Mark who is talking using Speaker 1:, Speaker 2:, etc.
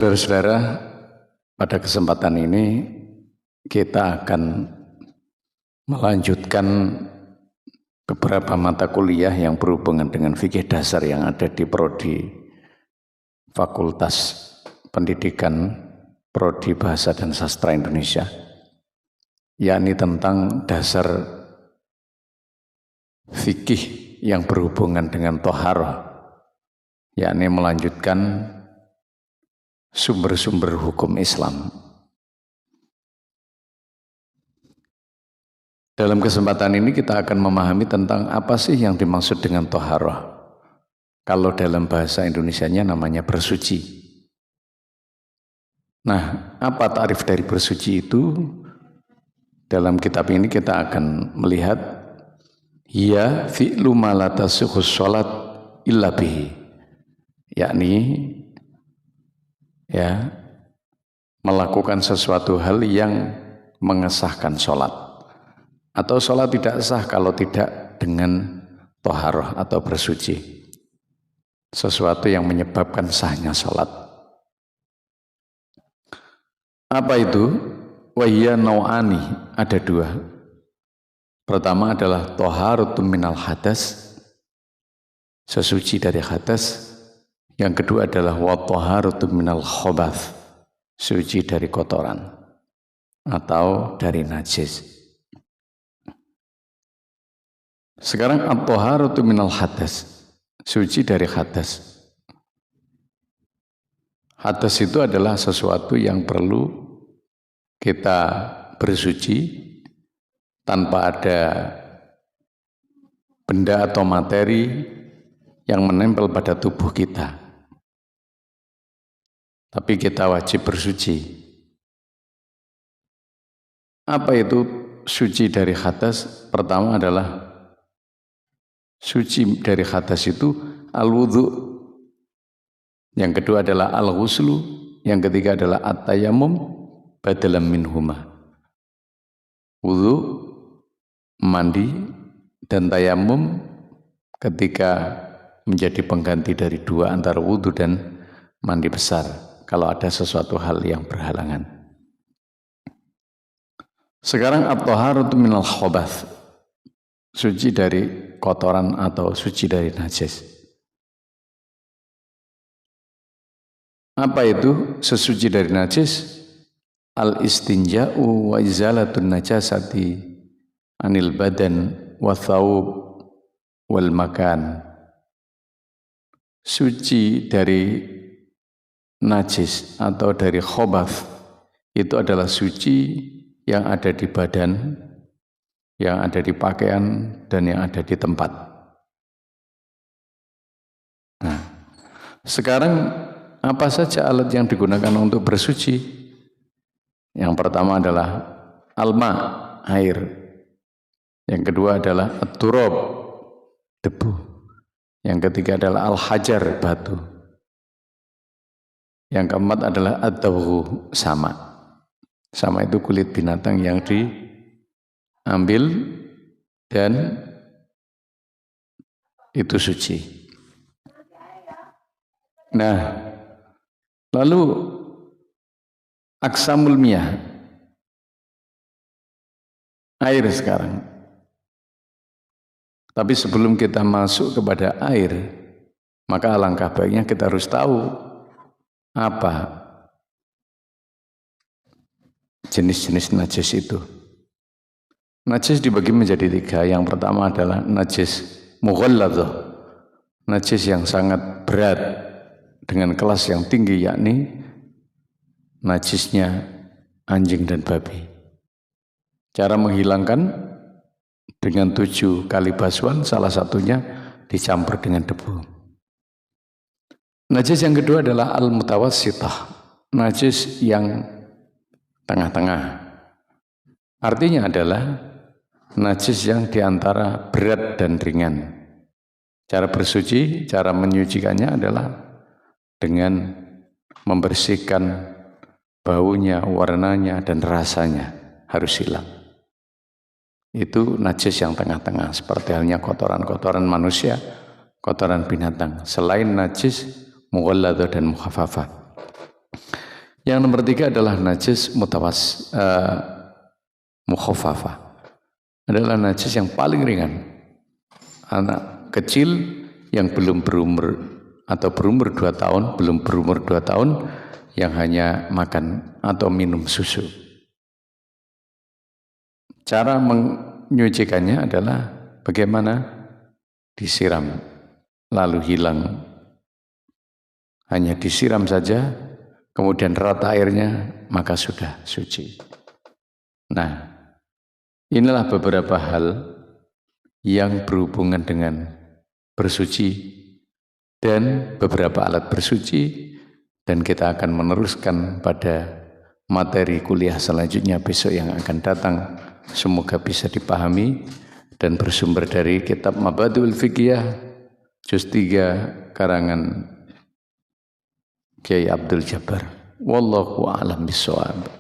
Speaker 1: Saudara-saudara, pada kesempatan ini kita akan melanjutkan beberapa mata kuliah yang berhubungan dengan fikih dasar yang ada di Prodi Fakultas Pendidikan Prodi Bahasa dan Sastra Indonesia, yakni tentang dasar fikih yang berhubungan dengan toharah, yakni melanjutkan sumber-sumber hukum Islam. Dalam kesempatan ini kita akan memahami tentang apa sih yang dimaksud dengan toharah. Kalau dalam bahasa Indonesianya namanya bersuci. Nah, apa tarif dari bersuci itu? Dalam kitab ini kita akan melihat ya fi'lu ma la tasihhu shalat illa bihi, yakni melakukan sesuatu hal yang mengesahkan sholat, atau sholat tidak sah kalau tidak dengan toharoh atau bersuci, sesuatu yang menyebabkan sahnya sholat. Apa itu? Wahiyya nau'ani, ada dua. Pertama adalah toharatun minal hadas, sesuci dari hadas. Yang kedua adalah wa toharatun minal khobath, suci dari kotoran atau dari najis. Sekarang at-toharatu minal hadas, suci dari hadas. Hadas itu adalah sesuatu yang perlu kita bersuci tanpa ada benda atau materi yang menempel pada tubuh kita. Tapi kita wajib bersuci. Apa itu suci dari hadas? Pertama adalah suci dari hadas itu al-wudhu. Yang kedua adalah al-ghuslu. Yang ketiga adalah at-tayammum badalam minhuma. Wudhu, mandi, dan tayammum ketika menjadi pengganti dari dua antara wudhu dan mandi besar kalau ada sesuatu hal yang berhalangan. Sekarang at-toharatu minal khobath, suci dari kotoran atau suci dari najis. Apa itu sesuci dari najis? Al-istinja'u wa izalatun najasati anil badan wa thawb wal makan. Suci dari najis atau dari khobath itu adalah suci yang ada di badan, yang ada di pakaian, dan yang ada di tempat. Nah, sekarang apa saja alat yang digunakan untuk bersuci? Yang pertama adalah alma, air. Yang kedua adalah at-turab, debu. Yang ketiga adalah al-hajar, batu. Yang keempat adalah ad-dawghu, sama. Sama itu kulit binatang yang diambil dan itu suci. Nah, lalu aksamul miyah, air sekarang. Tapi sebelum kita masuk kepada air, maka alangkah baiknya kita harus tahu apa jenis-jenis najis itu. Najis dibagi menjadi tiga. Yang pertama adalah najis mughalladzah, najis yang sangat berat dengan kelas yang tinggi, yakni najisnya anjing dan babi. Cara menghilangkan dengan 7 kali basuhan, salah satunya dicampur dengan debu. Najis yang kedua adalah al-mutawassithah, najis yang tengah-tengah. Artinya adalah najis yang diantara berat dan ringan. Cara bersuci, cara menyucikannya adalah dengan membersihkan baunya, warnanya, dan rasanya harus hilang. Itu najis yang tengah-tengah, seperti halnya kotoran-kotoran manusia, kotoran binatang. Selain najis mughalladzah dan mukhafafah. Yang nomor 3 adalah najis mukhafafah. Adalah najis yang paling ringan. Anak kecil yang belum berumur atau berumur 2 tahun, belum berumur 2 tahun yang hanya makan atau minum susu. Cara menyucikannya adalah bagaimana? Disiram lalu hilang. Hanya disiram saja, kemudian rata airnya, maka sudah suci. Nah, inilah beberapa hal yang berhubungan dengan bersuci dan beberapa alat bersuci, dan kita akan meneruskan pada materi kuliah selanjutnya besok yang akan datang. Semoga bisa dipahami dan bersumber dari kitab Mabadiul Fiqhiyah juz 3 karangan Kiai Abdul Jabbar. Wallahu a'lam bishawab.